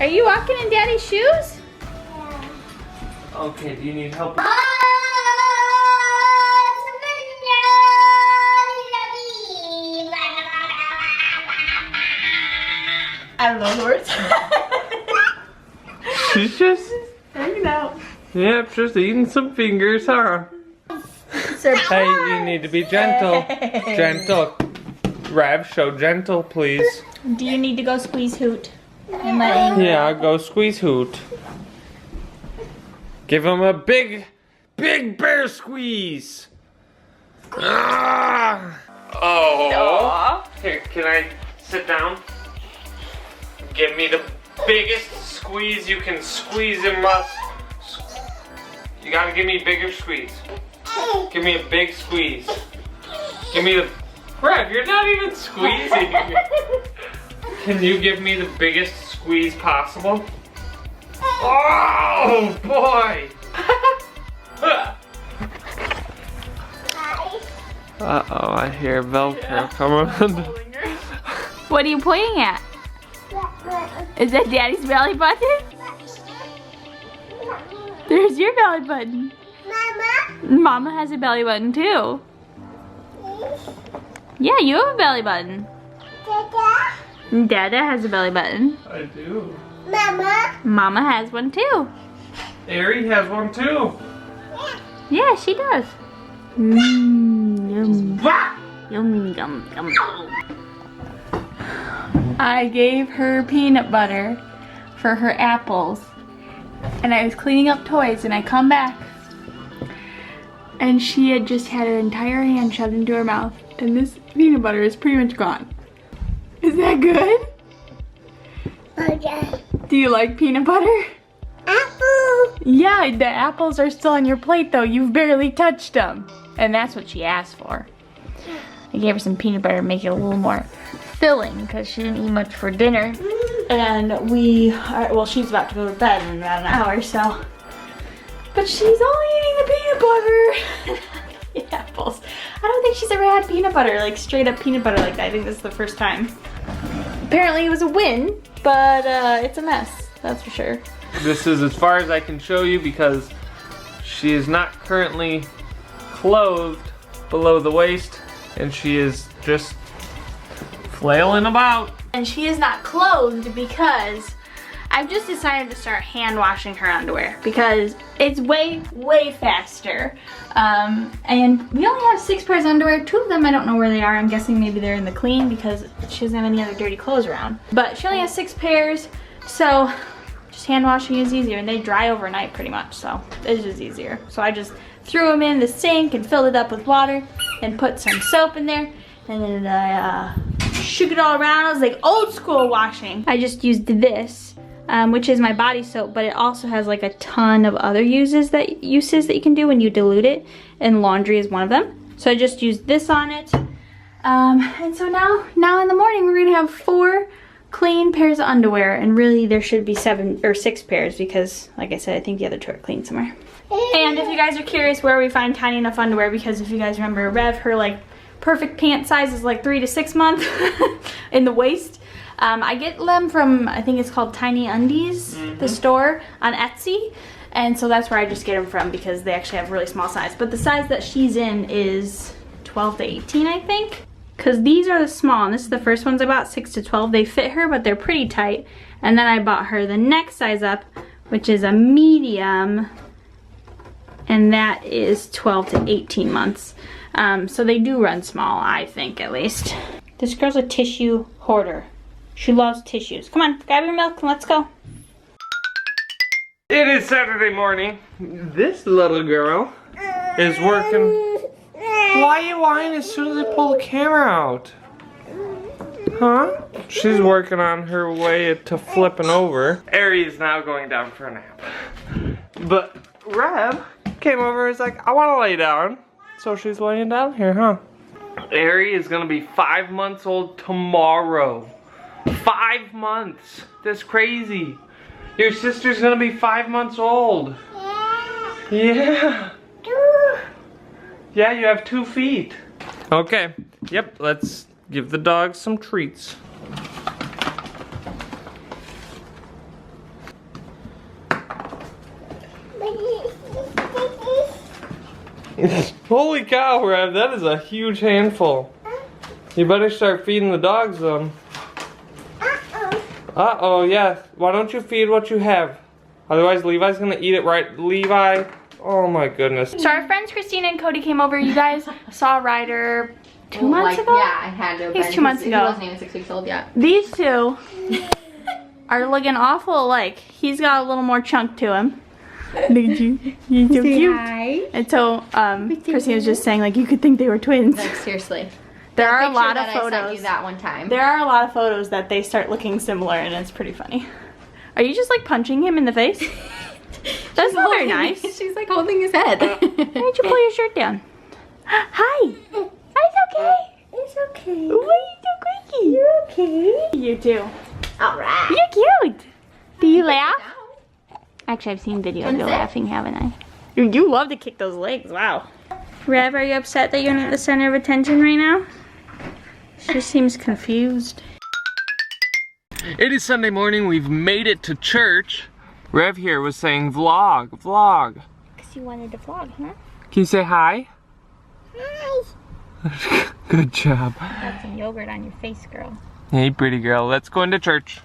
Are you walking in Daddy's shoes? Yeah. Okay, do you need help? I don't know the words. She's just hanging out. Yep, just eating some fingers, huh? Surprise. Hey, you need to be gentle. Hey. Gentle. Rev, show gentle, please. Do you need to go squeeze Hoot? And let Angel Yeah, go squeeze Hoot. Give him a big bear squeeze. Ah. Oh. Aww. Here, can I sit down? Give me the biggest squeeze you can squeeze in my... You gotta give me a bigger squeeze. Give me a big squeeze. Give me the... Rev, you're not even squeezing. Can you give me the biggest squeeze possible? Oh, boy! Uh-oh, I hear Velcro coming. What are you pointing at? Is that Daddy's belly button? There's your belly button. Mama? Mama has a belly button too. Yeah, you have a belly button. Dada? Dada has a belly button. I do. Mama? Mama has one too. Ari has one too. Yeah, she does. Yum. Wah! Yum, yum, yum. I gave her peanut butter for her apples. And I was cleaning up toys and I come back. And she had just had her entire hand shoved into her mouth. And this peanut butter is pretty much gone. Is that good? Oh, yeah. Do you like peanut butter? Apple! Yeah, the apples are still on your plate though. You've barely touched them. And that's what she asked for. I gave her some peanut butter to make it a little more filling because she didn't eat much for dinner. And well, she's about to go to bed in about an hour, so. But she's only eating the peanut butter. The apples. I don't think she's ever had peanut butter, like straight up peanut butter like that. I think this is the first time. Apparently it was a win, but it's a mess, that's for sure. This is as far as I can show you because she is not currently clothed below the waist and she is just flailing about. And she is not clothed because I've just decided to start hand washing her underwear because it's way faster. And we only have 6 pairs of underwear. 2 of them I don't know where they are. I'm guessing maybe they're in the clean because she doesn't have any other dirty clothes around. But she only has 6 pairs, so just hand washing is easier and they dry overnight pretty much, so it's just easier. So I just threw them in the sink and filled it up with water and put some soap in there and then I shook it all around. I was like old school washing. I just used this, which is my body soap, but it also has like a ton of other uses that you can do when you dilute it, and laundry is one of them. So I just used this on it. And so now in the morning we're gonna have 4 clean pairs of underwear, and really there should be 7 or 6 pairs because, like I said, I think the other 2 are clean somewhere. And if you guys are curious where we find tiny enough underwear, because if you guys remember, Rev, her like perfect pant size is like 3 to 6 months in the waist. I get them from, I think it's called Tiny Undies, the store on Etsy. And so that's where I just get them from because they actually have really small size. But the size that she's in is 12 to 18, I think. Because these are the small, and this is the first ones I bought, 6 to 12. They fit her, but they're pretty tight. And then I bought her the next size up, which is a medium. And that is 12 to 18 months. So they do run small, I think, at least. This girl's a tissue hoarder. She loves tissues. Come on, grab your milk and let's go. It is Saturday morning. This little girl is working. Why are you whining as soon as I pull the camera out? Huh? She's working on her way to flipping over. Ari is now going down for a nap. But Rev came over and was like, I want to lay down. So she's laying down here, huh? Ari is gonna be 5 months old tomorrow. 5 months. That's crazy. Your sister's gonna be 5 months old. Yeah. Yeah. 2. Yeah, you have 2 feet. Okay. Yep, let's give the dog some treats. Holy cow, Rev, that is a huge handful. You better start feeding the dogs them. Uh-oh, yeah. Why don't you feed what you have? Otherwise, Levi's gonna eat it right. Levi, oh my goodness. So our friends Christina and Cody came over. You guys saw Ryder 2 months ago? Yeah, I had to. He's 2 months ago. He wasn't even 6 weeks old yet. These two are looking awful alike. He's got a little more chunk to him. Look at you. You're so cute. Hi. And so, Christina was just saying, like, you could think they were twins. Like, seriously. There are a lot of I sent photos. you that one time. There are a lot of photos that they start looking similar, and it's pretty funny. Are you just like punching him in the face? That's not very nice. She's like holding his head. Why don't you pull your shirt down? Hi. It's okay. It's okay. Why are you so quirky? You're okay. You too. Alright. You're cute. Do you laugh? Actually, I've seen videos of you laughing, haven't I? You love to kick those legs. Wow. Rev, are you upset that you're not the center of attention right now? She seems confused. It is Sunday morning. We've made it to church. Rev here was saying vlog, vlog. Because you wanted to vlog, huh? Can you say hi? Hi. Good job. Got some yogurt on your face, girl. Hey, pretty girl. Let's go into church.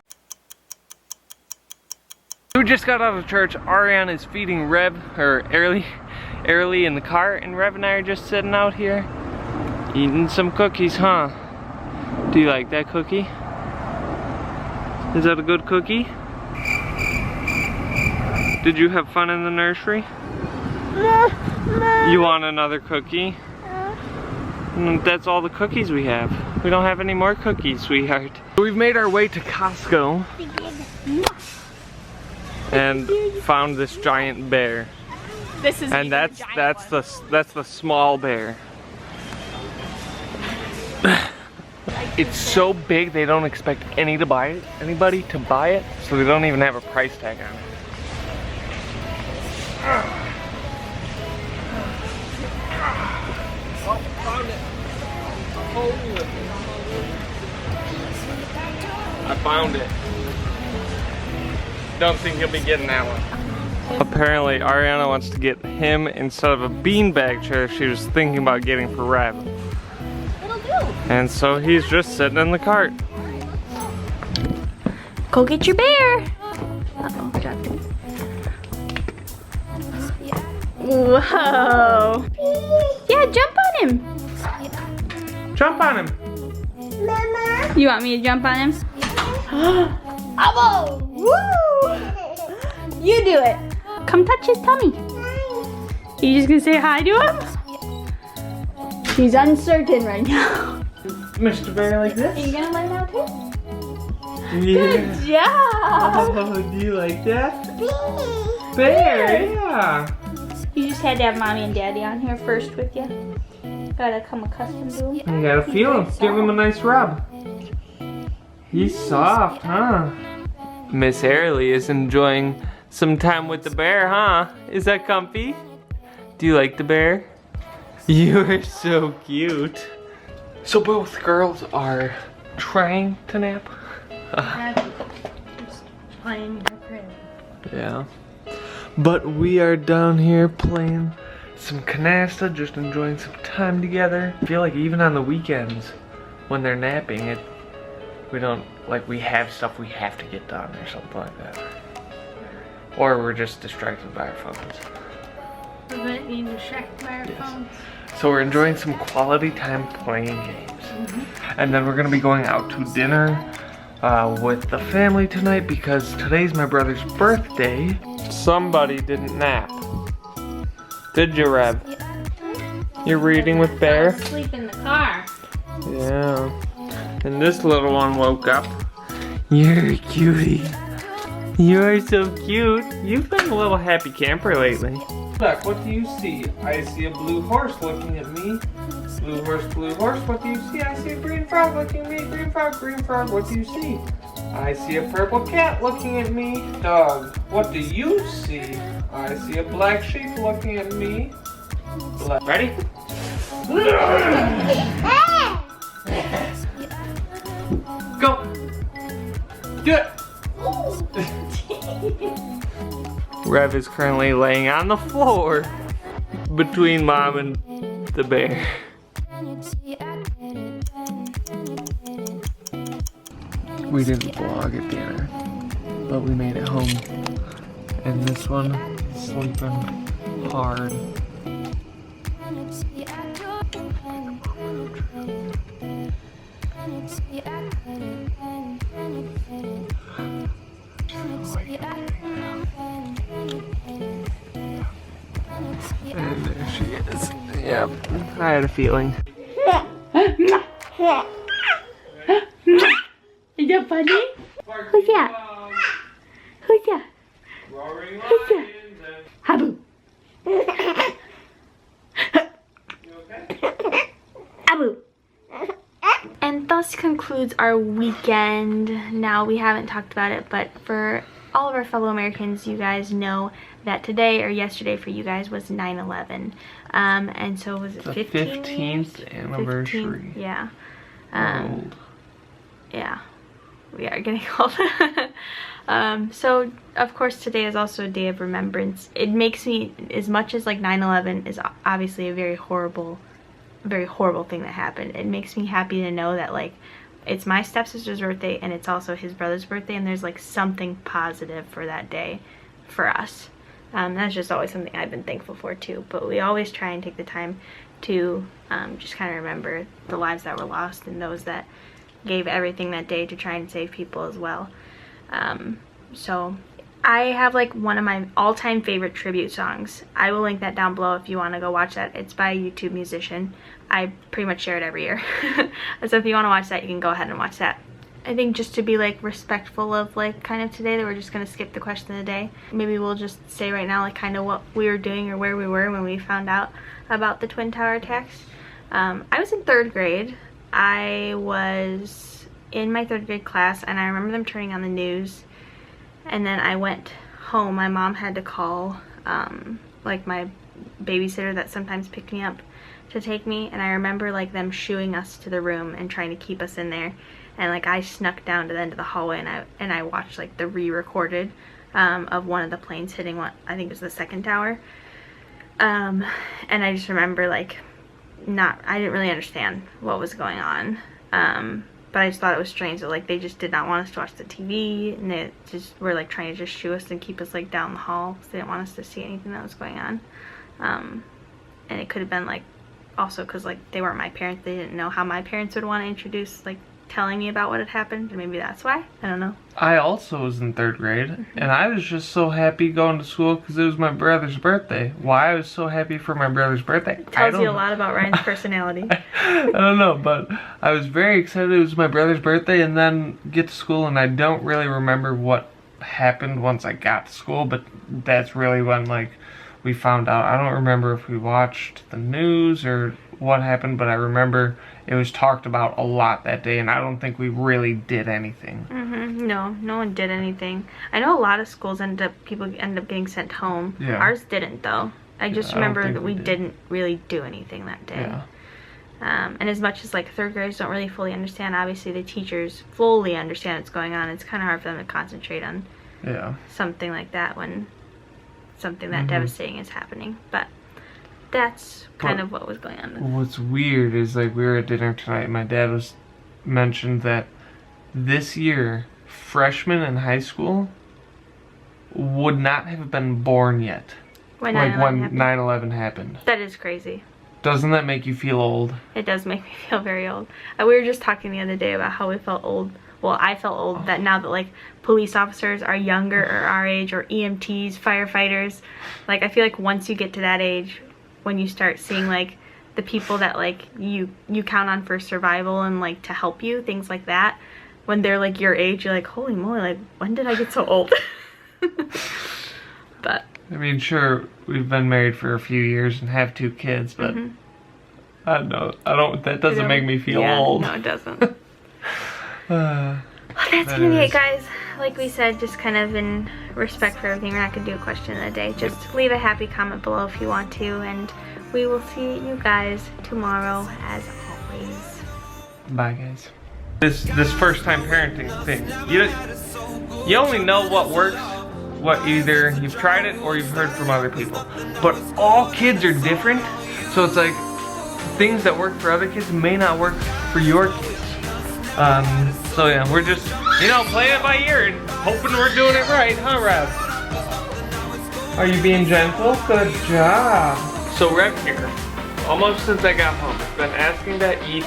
We just got out of church. Arianna is feeding Aerilee in the car, and Rev and I are just sitting out here eating some cookies, huh? Do you like that cookie? Is that a good cookie? Did you have fun in the nursery? You want another cookie? That's all the cookies we have. We don't have any more cookies, sweetheart. We've made our way to Costco and found this giant bear. This is And that's the small bear. It's so big they don't expect anybody to buy it, so they don't even have a price tag on it. Oh, found it. I found it. Don't think he'll be getting that one. Apparently, Arianna wants to get him instead of a beanbag chair she was thinking about getting for Rev. It'll do. And so he's just sitting in the cart. Go get your bear. Uh-oh, dropped it. Whoa. Yeah, jump on him. Jump on him. Mama. You want me to jump on him? Abo! Woo! You do it. Come touch his tummy. You just gonna say hi to him? He's uncertain right now. Mr. Bear like Are this? you gonna lay down too? Yeah. Good job! Oh, do you like that? Bear, yeah. You just had to have mommy and daddy on here first with you. Gotta come accustomed to him. You gotta feel him. Give him a nice rub. He's soft, huh? Miss Aerilee is enjoying some time with the bear, huh? Is that comfy? Do you like the bear? You are so cute. So both girls are trying to nap. Yeah. But we are down here playing some canasta, just enjoying some time together. I feel like even on the weekends when they're napping, we don't, like, we have stuff we have to get done or something like that. Or we're just distracted by our phones. We're being distracted by our phones. So we're enjoying some quality time playing games. And then we're gonna be going out to dinner with the family tonight because today's my brother's birthday. Somebody didn't nap. Did you, Rev? You're reading with Bear? Sleep in the car. Yeah. And this little one woke up. You're a cutie. You are so cute. You've been a little happy camper lately. Look, what do you see? I see a blue horse looking at me. Blue horse, what do you see? I see a green frog looking at me. Green frog, what do you see? I see a purple cat looking at me. Dog, what do you see? I see a black sheep looking at me. Ready? Go! Do it! Rev is currently laying on the floor between Mom and the bear. We didn't vlog at dinner, but we made it home. And this one is sleeping hard. And there she is. Yep, I had a feeling. Is that funny? Who's that? Who's that? Who's that? Habu. Abu. And thus concludes our weekend. Now, we haven't talked about it, but for all of our fellow Americans, you guys know that today or yesterday for you guys was 9/11. And so was it The 15th anniversary. Yeah. Old. Yeah. We are getting old. So of course today is also a day of remembrance. It makes me, as much as like 9/11 is obviously a very horrible thing that happened, it makes me happy to know that like it's my stepsister's birthday and it's also his brother's birthday, and there's like something positive for that day for us. That's just always something I've been thankful for too. But we always try and take the time to just kind of remember the lives that were lost and those that gave everything that day to try and save people as well. So I have like one of my all-time favorite tribute songs. I will link that down below if you want to go watch that. It's by a YouTube musician. I pretty much share it every year. So if you want to watch that, you can go ahead and watch that. I think just to be like respectful of like kind of today, that we're just going to skip the question of the day. Maybe we'll just say right now like kind of what we were doing or where we were when we found out about the Twin Tower attacks. I was in 3rd grade. I was in my 3rd grade class and I remember them turning on the news, and then I went home. My mom had to call like my babysitter that sometimes picked me up to take me, and I remember like them shooing us to the room and trying to keep us in there, and like I snuck down to the end of the hallway and I watched like the re-recorded of one of the planes hitting one, I think it was the 2nd tower, and I just remember like I didn't really understand what was going on, but I just thought it was strange that like they just did not want us to watch the TV, and they just were like trying to just shoo us and keep us like down the hall because they didn't want us to see anything that was going on. And it could have been like also because like they weren't my parents, they didn't know how my parents would want to introduce like telling me about what had happened, and maybe that's why. I don't know. I also was in 3rd grade, and I was just so happy going to school because it was my brother's birthday. Why I was so happy for my brother's birthday, Tells you a lot about Ryan's personality. I don't know, but I was very excited it was my brother's birthday, and then get to school, and I don't really remember what happened once I got to school, but that's really when like we found out. I don't remember if we watched the news or what happened, but I remember it was talked about a lot that day, and I don't think we really did anything. No one did anything. I know a lot of schools people end up getting sent home. Yeah. Ours didn't though. I just I don't remember think that we didn't really do anything that day. Yeah. And as much as like 3rd graders don't really fully understand, obviously the teachers fully understand what's going on. It's kind of hard for them to concentrate on something like that when something that devastating is happening. But that's kind of what was going on. What's weird is like we were at dinner tonight and my dad mentioned that this year freshmen in high school would not have been born yet. When like 9/11 when happened. 9/11 happened. That is crazy. Doesn't that make you feel old? It does make me feel very old. We were just talking the other day about how we felt old. Well, I felt old that now that like police officers are younger or our age, or EMTs, firefighters, like I feel like once you get to that age, when you start seeing like the people that like you count on for survival and like to help you, things like that, when they're like your age, you're like, holy moly, like when did I get so old? But I mean, sure, we've been married for a few years and have 2 kids, but I don't, that doesn't make me feel old. No, it doesn't. Well, that's gonna be it, guys. Like we said, just kind of in respect for everything, we're not gonna do a question of the day. Just leave a happy comment below if you want to, and we will see you guys tomorrow as always. Bye, guys. This first time parenting thing, you only know what works what either you've tried it or you've heard from other people. But all kids are different, so it's like things that work for other kids may not work for your kids. So yeah, we're just, you know, playing it by ear and hoping we're doing it right, huh, Rev? Are you being gentle? Good job. So Rev here, almost since I got home, has been asking to eat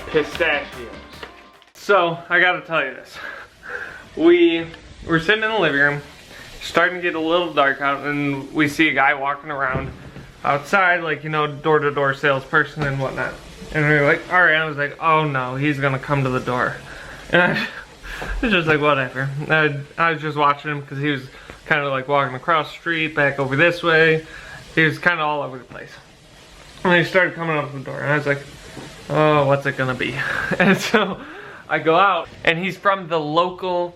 pistachios. So I gotta tell you this. We're sitting in the living room, starting to get a little dark out, and we see a guy walking around outside, like, you know, door-to-door salesperson and whatnot. And we were like, Arianna was like, oh no, he's gonna come to the door. And I was just like, whatever. I was just watching him because he was kind of like walking across the street, back over this way. He was kind of all over the place. And he started coming up to the door, and I was like, oh, what's it gonna be? And so I go out, and he's from the local,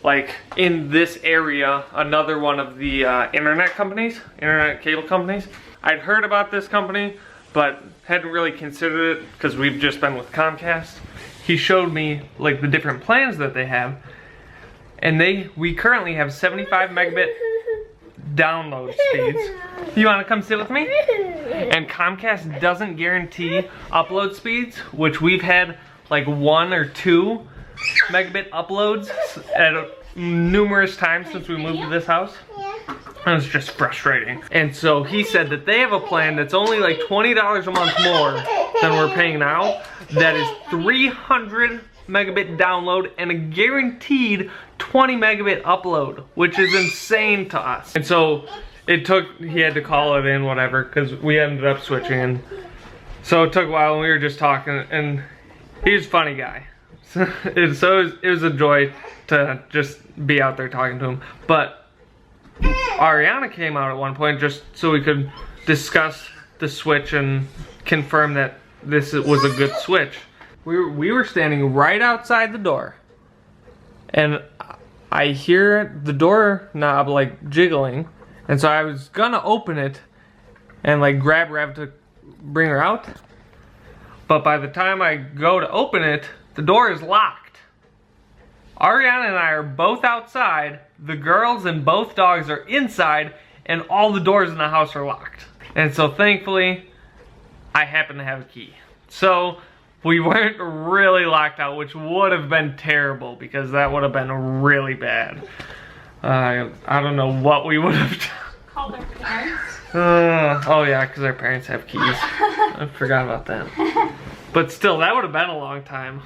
like in this area, another one of the internet cable companies. I'd heard about this company, but hadn't really considered it because we've just been with Comcast. He showed me like the different plans that they have, and we currently have 75 megabit download speeds. You want to come sit with me? And Comcast doesn't guarantee upload speeds, which we've had like 1 or 2 megabit uploads at numerous times since we moved to this house. And it's just frustrating. And so he said that they have a plan that's only like $20 a month more than we're paying now. That is 300 megabit download and a guaranteed 20 megabit upload, which is insane to us. And so he had to call it in, whatever, because we ended up switching. So it took a while, and we were just talking, and he's a funny guy. So it was a joy to just be out there talking to him. But Arianna came out at one point just so we could discuss the switch and confirm that this was a good switch. We were standing right outside the door, and I hear the door knob like jiggling, and so I was gonna open it and like grab Rev to bring her out. But by the time I go to open it, the door is locked. Arianna and I are both outside, the girls and both dogs are inside, and all the doors in the house are locked. And so thankfully, I happen to have a key. So we weren't really locked out, which would have been terrible because that would have been really bad. I don't know what we would have done. Called their parents. Oh yeah, because our parents have keys. I forgot about that. But still, that would have been a long time.